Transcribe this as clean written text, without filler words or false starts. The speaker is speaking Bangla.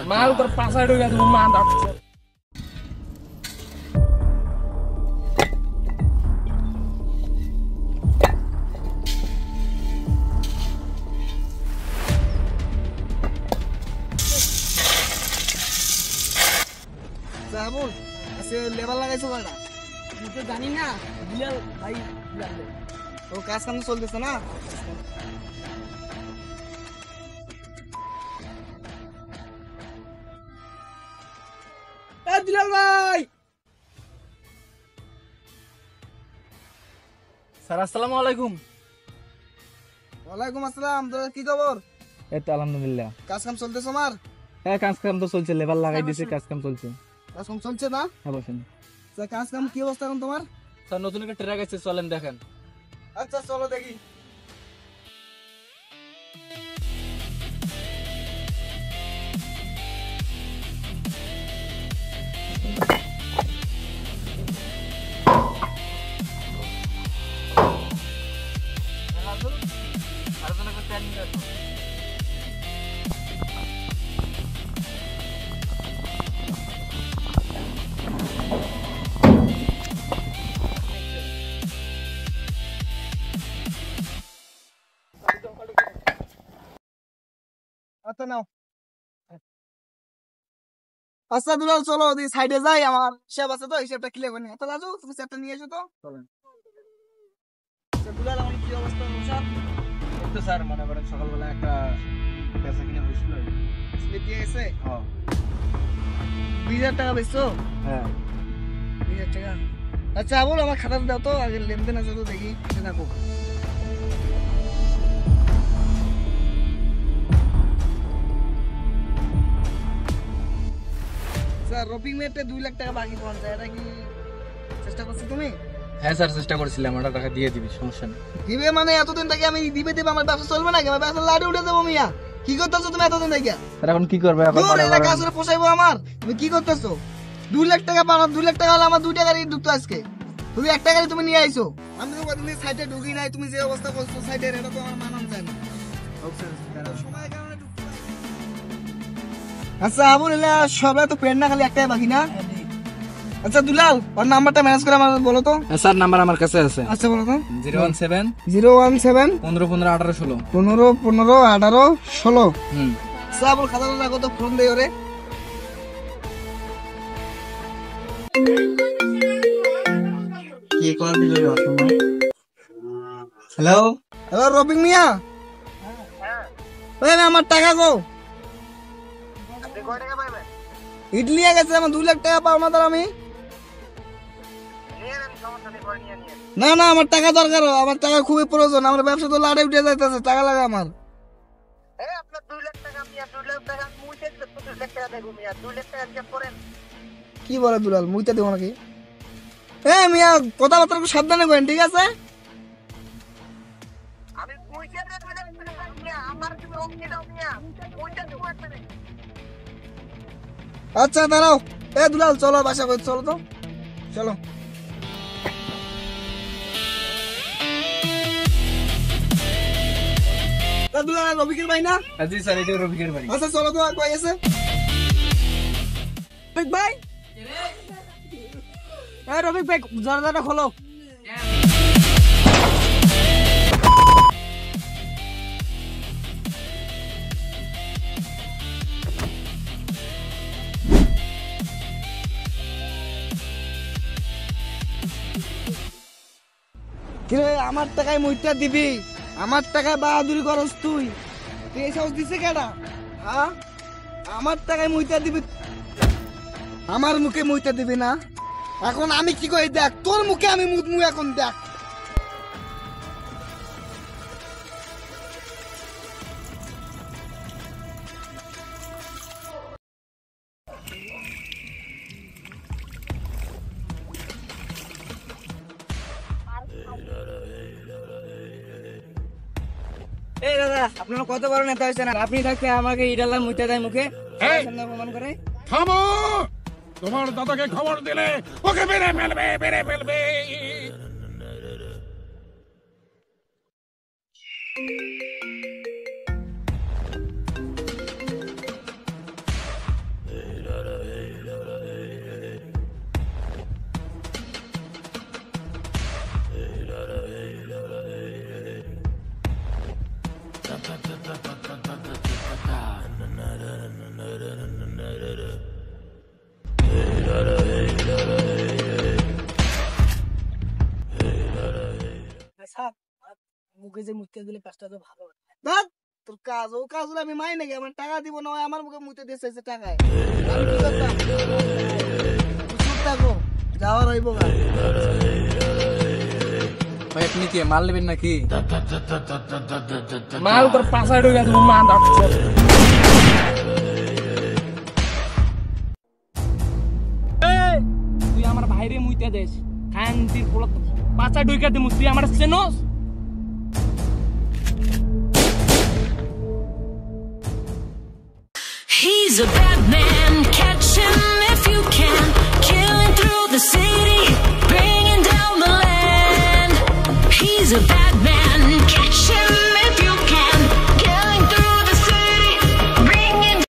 মাল তোর পাশায় ঢুকে আছে মা ডাকছে জাবুল আছে লেবার লাগাইছো কয়টা তুই তো জানি না বিলাল ভাই বিলাল ও কাজ কাম চলতেছে না এ বিলাল ভাই স্যার আসসালামু আলাইকুম ওয়ালাইকুম আসসালাম তোর কি খবর এই তো আলহামদুলিল্লাহ কাজ কাম চলতেছে আমার হ্যাঁ কাজ কাম তো চলছে লেবার লাগাই দিয়েছে কাজ কাম চলছে কাজ কাম চলছে না হ্যাঁ বসেন কাজ কাম কি অবস্থা এখন তোমার স্যার নতুন একটা ট্রাক আছে চলেন দেখেন আচ্ছা চলো দেখি আচ্ছা নাও আচ্ছা দুলাল চলো ওই সাইডে যাই আমার হিসাব আছে তো হিসাবটা ক্লিয়ার করে নিই তো লাজু তুমি চারটা নিয়ে এসো তো চলেন দুলাল আমার কি অবস্থা স্যার তো স্যার মনে করেন সকালবেলা একটা পেশা কিনে হয়েছিল স্লিপ দিয়ে গেছে হ্যাঁ 20,000 টাকা বেচছো হ্যাঁ 20,000 টাকা আচ্ছা বল আমার খাতা দাও তো আগে লেনদেন আছে তো দেখি দেখো স্যার রবিং মেটে 2 লাখ টাকা বাকি পড়ে যায় এটা কি চেষ্টা করছো তুমি হ্যাঁ স্যার চেষ্টা করেছিলাম আমার টাকা দিয়ে দিবি সমস্যা নেই দিবে মানে এতদিন থেকে আমি দিবে আমার ব্যবসা চলবে না আমার ব্যবসা লাড়ি উঠে দেবো মিয়া কি করতেছো তুমি এতদিন থেকে স্যার এখন কি করবে এখন মনে করেন কাজ করে পোষাইবো আমার তুমি কি করতেছো 2 লাখ টাকা পাও 2 লাখ টাকা হলে আমার 2 টাকারই ঢুকতো আজকে তুমি 1 টাকারই তুমি নিয়ে আইছো আমি তো কতদিন সাইডে ঢুকি নাই তুমি যে অবস্থা করছো সাইডে এটা তো আমার মানান যায় না সময়ের কারণে ঢুকতে পারি না। আচ্ছা আবুল এলা সবাই তো পেন না খালি একটাই বাকি না আচ্ছা দুলাল ওর নাম্বারটা ম্যানেজ করে আমার বলো তো স্যার নাম্বার আমার কাছে আছে আচ্ছা বলো তো 017 017 15 15 18 16 15 15 18 16 হুম সাবল খাতা রাখো তো ফোন দেই ওরে কি কল দিল হ্যালো হ্যালো রবিং মিয়া হ্যাঁ আমার টাকা গো আপনি কয় টাকা পাবেন ইডলি গেছে আমার 2 লাখ টাকা পাও না তার আমি না না আমার টাকা দরকার আমার টাকা খুবই প্রয়োজন আমার ব্যবসা তো লাড়ে উঠে যাইতেছে টাকা লাগে আমার আপনার 2 লাখ টাকা মিয়া 2 লাখ টাকা মুইতে 2 লাখ টাকা দেবো মিয়া 2 লাখ টাকা দিয়ে পড়েন কি বলে দুলাল মুইতে দেবো নাকি মিয়া কথাবার্তা একটু সাবধানে করেন ঠিক আছে আমি মুইতে দেবো মিয়া আমার কি রঙি দাও মিয়া মুইতে দেবো একবারে আচ্ছা দাঁড়াও দুলাল চলো বাসা করে চলো তো চলো দুলাল রবিকের ভাই না জি স্যার এটা রবিকের বাড়ি আচ্ছা চলো তো কই আছে রবিক ভাই রবিক ভাই দরজাটা খোলো কিরে আমার টাকায় মুইটা দিবি আমার টাকায় বাহাদুরি করস তুই এই সাহস দিছে কেডা হ্যাঁ আমার টাকায় মুইটা দিবি আমার মুখে মুইটা দিবি না এখন আমি কি করি দেখ তোর মুখে আমি মুখ এখন দেখ এই দাদা আপনারা কত বড় নেতা হয়েছেন আপনি থাকতে আমাকে ইডালা মুইতে দেয় মুখে অপমান করে থামো তোমার দাদাকে খবর দিলে ওকে মেরে ফেলবে মুখে যে মুখতে দিলে কাজটা তো ভালো দেখ তোর কাজ ও কাজ হলে আমি মাই নাকি আমার টাকা দিব না আমার মুখে মুখতে দিয়েছে টাকায় আমি কি করতাম চুপ থাকো যাওয়ার হইব গা ভাই আপনি কি মাল নেবেন নাকি মাল তোর পাশায় ঢুকে তুমি মা ডাকছো তুই আমার ভাইরে মুইতে দেশ খান্তির পোলা পাশায় ঢুকে দিমু তুই আমার chains He's a bad man, catch him if you can. Killing through the city, bringing down the land. He's a bad man, catch him